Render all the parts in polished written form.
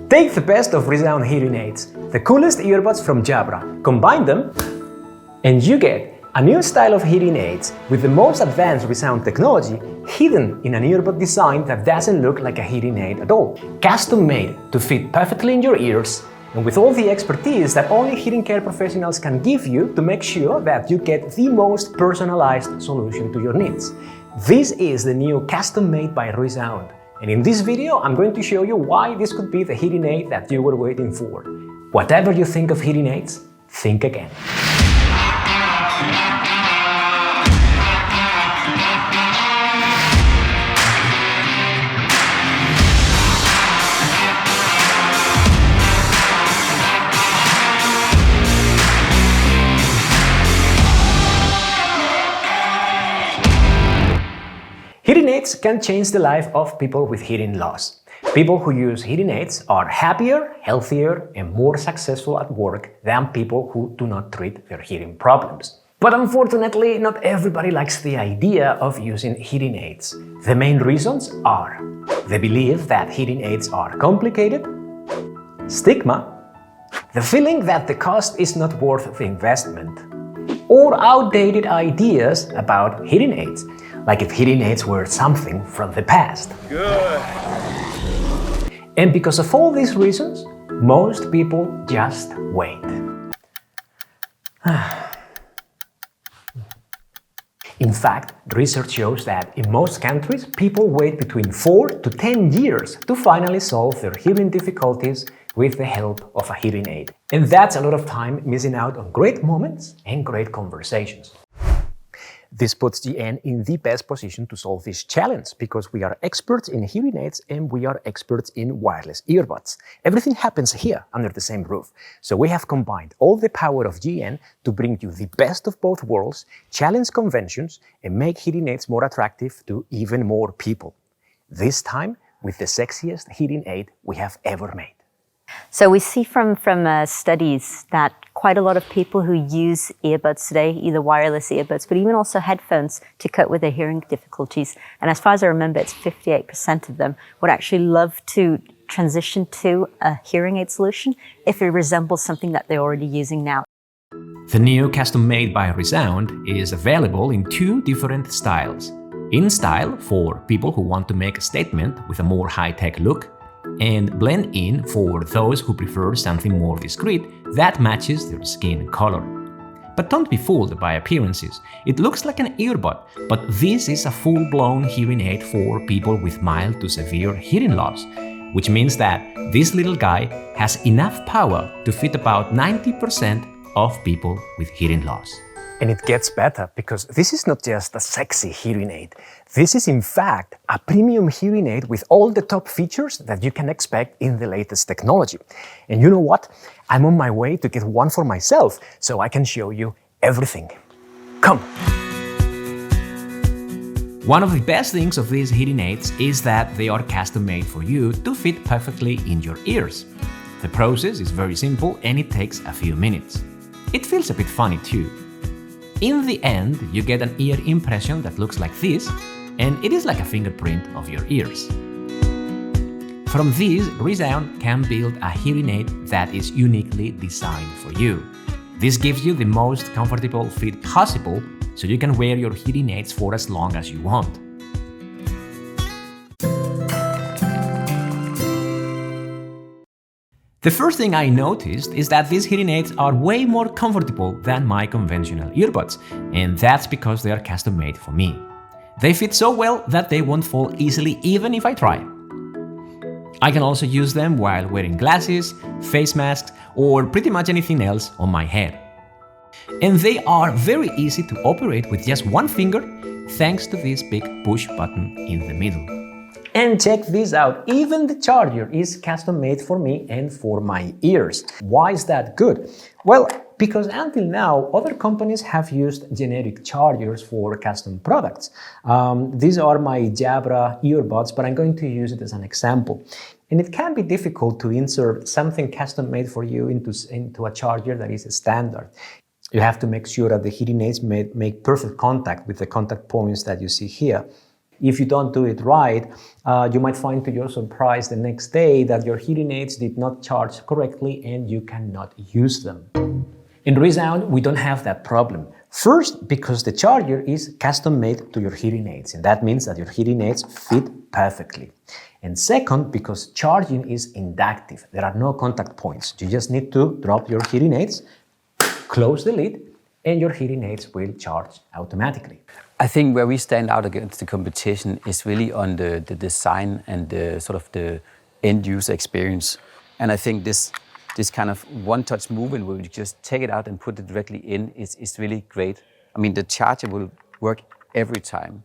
Take the best of ReSound hearing aids, the coolest earbuds from Jabra, combine them, and you get a new style of hearing aids with the most advanced ReSound technology hidden in an earbud design that doesn't look like a hearing aid at all. Custom made to fit perfectly in your ears, and with all the expertise that only hearing care professionals can give you to make sure that you get the most personalized solution to your needs. This is the new custom made by ReSound. And in this video, I'm going to show you why this could be the hearing aid that you were waiting for. Whatever you think of hearing aids, think again. Hearing aids can change the life of people with hearing loss. People who use hearing aids are happier, healthier, and more successful at work than people who do not treat their hearing problems. But unfortunately, not everybody likes the idea of using hearing aids. The main reasons are the belief that hearing aids are complicated, stigma, the feeling that the cost is not worth the investment, or outdated ideas about hearing aids, like if hearing aids were something from the past. Good. And because of all these reasons, most people just wait. In fact, research shows that in most countries, people wait between 4 to 10 years to finally solve their hearing difficulties with the help of a hearing aid. And that's a lot of time missing out on great moments and great conversations. This puts GN in the best position to solve this challenge because we are experts in hearing aids and we are experts in wireless earbuds. Everything happens here under the same roof. So we have combined all the power of GN to bring you the best of both worlds, challenge conventions, and make hearing aids more attractive to even more people. This time with the sexiest hearing aid we have ever made. So we see from studies that quite a lot of people who use earbuds today, either wireless earbuds, but even also headphones to cope with their hearing difficulties. And as far as I remember, it's 58% of them would actually love to transition to a hearing aid solution if it resembles something that they're already using now. The new custom made by ReSound is available in 2 different styles. In style for people who want to make a statement with a more high-tech look, and blend in for those who prefer something more discreet that matches their skin color. But don't be fooled by appearances. It looks like an earbud, but this is a full-blown hearing aid for people with mild to severe hearing loss, which means that this little guy has enough power to fit about 90% of people with hearing loss. And it gets better because this is not just a sexy hearing aid. This is in fact a premium hearing aid with all the top features that you can expect in the latest technology. And you know what? I'm on my way to get one for myself so I can show you everything. Come! One of the best things of these hearing aids is that they are custom made for you to fit perfectly in your ears. The process is very simple and it takes a few minutes. It feels a bit funny too. In the end, you get an ear impression that looks like this, and it is like a fingerprint of your ears. From this, ReSound can build a hearing aid that is uniquely designed for you. This gives you the most comfortable fit possible, so you can wear your hearing aids for as long as you want. The first thing I noticed is that these hearing aids are way more comfortable than my conventional earbuds, and that's because they are custom made for me. They fit so well that they won't fall easily even if I try. I can also use them while wearing glasses, face masks, or pretty much anything else on my head. And they are very easy to operate with just one finger thanks to this big push button in the middle. And check this out, even the charger is custom made for me and for my ears. Why is that good? Well, because until now, other companies have used generic chargers for custom products. These are my Jabra earbuds, but I'm going to use it as an example. And it can be difficult to insert something custom made for you into a charger that is a standard. You have to make sure that the hearing aids make perfect contact with the contact points that you see here. If you don't do it right, you might find to your surprise the next day that your hearing aids did not charge correctly and you cannot use them. In ReSound, we don't have that problem. First, because the charger is custom made to your hearing aids, and that means that your hearing aids fit perfectly. And second, because charging is inductive. There are no contact points. You just need to drop your hearing aids, close the lid, and your hearing aids will charge automatically. I think where we stand out against the competition is really on the design and the sort of the end user experience. And I think this kind of one-touch movement where you just take it out and put it directly in is really great. I mean, the charger will work every time.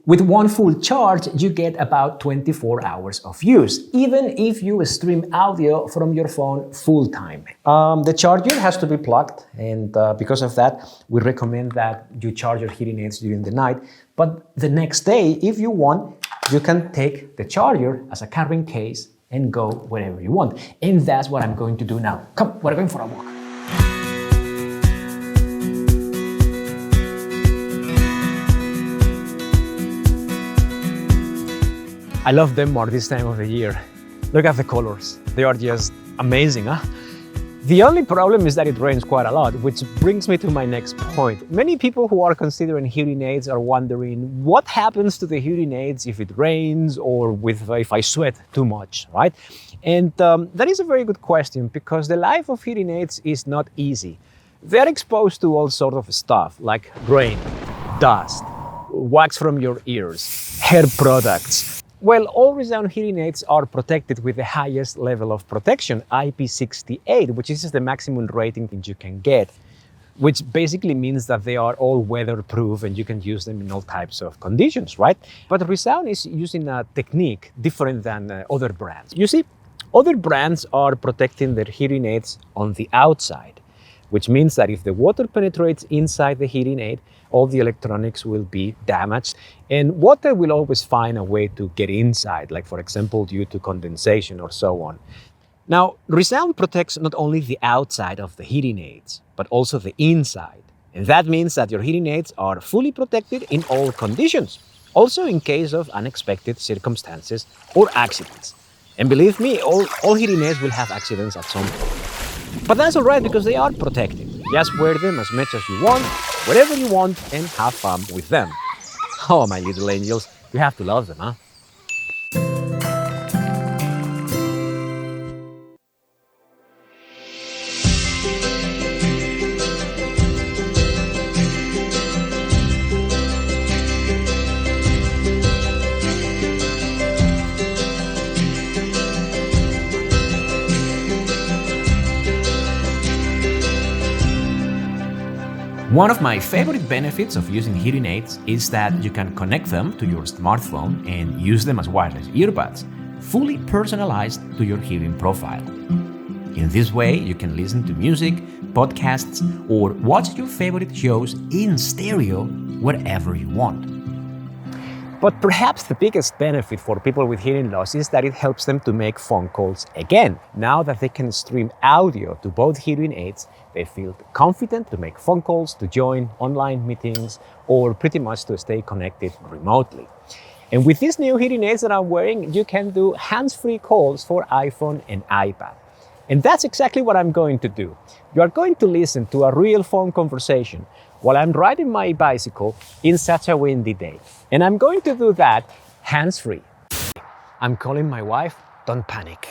With one full charge, you get about 24 hours of use, even if you stream audio from your phone full time. The charger has to be plugged, and because of that, we recommend that you charge your hearing aids during the night. But the next day, if you want, you can take the charger as a carrying case and go wherever you want. And that's what I'm going to do now. Come, we're going for a walk. I love them more this time of the year. Look at the colors. They are just amazing, huh? The only problem is that it rains quite a lot, which brings me to my next point. Many people who are considering hearing aids are wondering what happens to the hearing aids if it rains or if I sweat too much, right? And that is a very good question because the life of hearing aids is not easy. They're exposed to all sorts of stuff like rain, dust, wax from your ears, hair products. Well, all ReSound hearing aids are protected with the highest level of protection, IP68, which is the maximum rating that you can get, which basically means that they are all weatherproof and you can use them in all types of conditions, right? But ReSound is using a technique different than other brands. You see, other brands are protecting their hearing aids on the outside, which means that if the water penetrates inside the hearing aid, all the electronics will be damaged, and water will always find a way to get inside, like for example due to condensation or so on. Now, ReSound protects not only the outside of the hearing aids, but also the inside. And that means that your hearing aids are fully protected in all conditions, also in case of unexpected circumstances or accidents. And believe me, all hearing aids will have accidents at some point. But that's all right because they are protected. Just wear them as much as you want, wherever you want, and have fun with them. Oh, my little angels, you have to love them, huh? One of my favorite benefits of using hearing aids is that you can connect them to your smartphone and use them as wireless earbuds, fully personalized to your hearing profile. In this way, you can listen to music, podcasts, or watch your favorite shows in stereo wherever you want. But perhaps the biggest benefit for people with hearing loss is that it helps them to make phone calls again. Now that they can stream audio to both hearing aids, they feel confident to make phone calls, to join online meetings, or pretty much to stay connected remotely. And with these new hearing aids that I'm wearing, you can do hands-free calls for iPhone and iPad. And that's exactly what I'm going to do. You are going to listen to a real phone conversation while I'm riding my bicycle in such a windy day. And I'm going to do that hands-free. I'm calling my wife. Don't panic.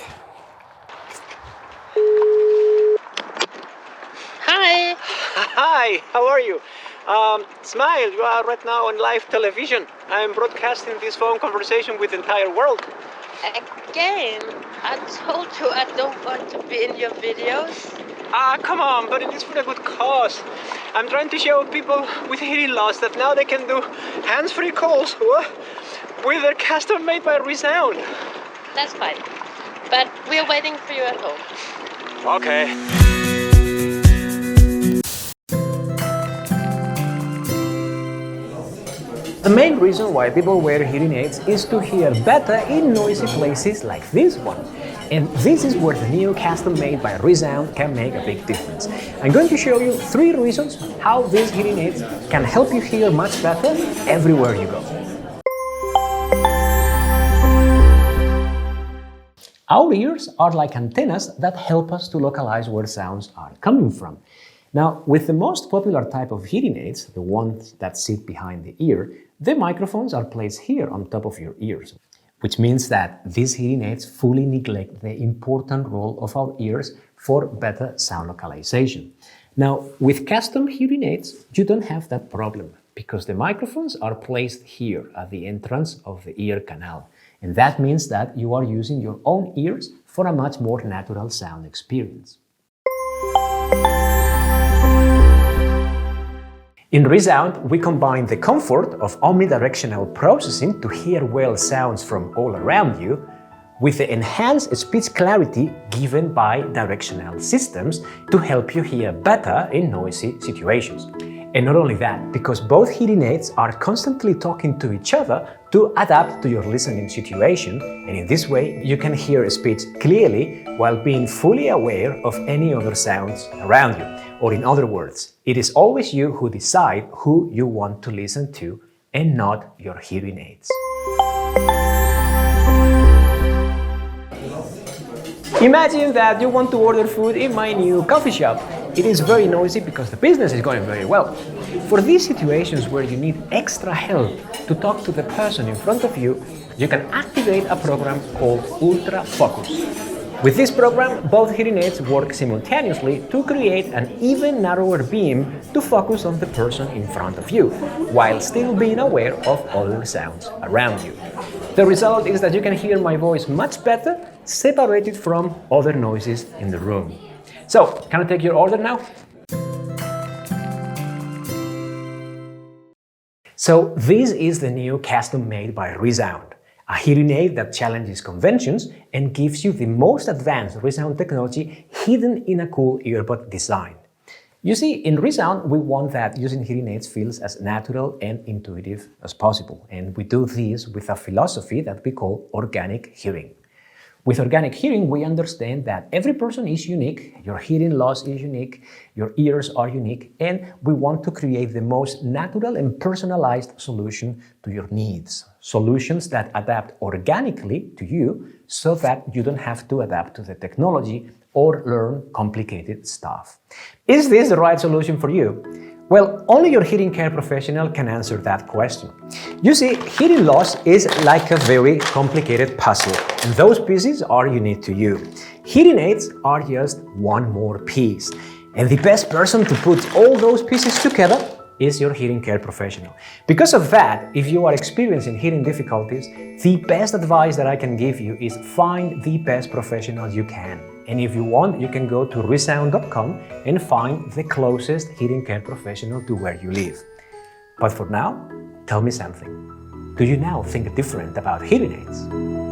Hi. Hi, how are you? Smile, you are right now on live television. I'm broadcasting this phone conversation with the entire world. Again, I told you I don't want to be in your videos. Come on, but it is for a good cause. I'm trying to show people with hearing loss that now they can do hands-free calls with their custom made by ReSound. That's fine. But we're waiting for you at home. Okay. The main reason why people wear hearing aids is to hear better in noisy places like this one. And this is where the new custom made by ReSound can make a big difference. I'm going to show you 3 reasons how these hearing aids can help you hear much better everywhere you go. Our ears are like antennas that help us to localize where sounds are coming from. Now, with the most popular type of hearing aids, the ones that sit behind the ear, the microphones are placed here on top of your ears, which means that these hearing aids fully neglect the important role of our ears for better sound localization. Now, with custom hearing aids, you don't have that problem because the microphones are placed here at the entrance of the ear canal. And that means that you are using your own ears for a much more natural sound experience. In ReSound, we combine the comfort of omnidirectional processing to hear well sounds from all around you with the enhanced speech clarity given by directional systems to help you hear better in noisy situations. And not only that, because both hearing aids are constantly talking to each other to adapt to your listening situation, and in this way you can hear speech clearly while being fully aware of any other sounds around you. Or in other words, it is always you who decide who you want to listen to and not your hearing aids. Imagine that you want to order food in my new coffee shop. It is very noisy because the business is going very well. For these situations where you need extra help to talk to the person in front of you, you can activate a program called Ultra Focus. With this program, both hearing aids work simultaneously to create an even narrower beam to focus on the person in front of you, while still being aware of other sounds around you. The result is that you can hear my voice much better, separated from other noises in the room. So, can I take your order now? So, this is the new custom-made by ReSound, a hearing aid that challenges conventions and gives you the most advanced ReSound technology hidden in a cool earbud design. You see, in ReSound, we want that using hearing aids feels as natural and intuitive as possible, and we do this with a philosophy that we call organic hearing. With organic hearing, we understand that every person is unique, your hearing loss is unique, your ears are unique, and we want to create the most natural and personalized solution to your needs. Solutions that adapt organically to you so that you don't have to adapt to the technology or learn complicated stuff. Is this the right solution for you? Well, only your hearing care professional can answer that question. You see, hearing loss is like a very complicated puzzle, and those pieces are unique to you. Hearing aids are just one more piece, and the best person to put all those pieces together is your hearing care professional. Because of that, if you are experiencing hearing difficulties, the best advice that I can give you is find the best professional you can. And if you want, you can go to resound.com and find the closest hearing care professional to where you live. But for now, tell me something. Do you now think different about hearing aids?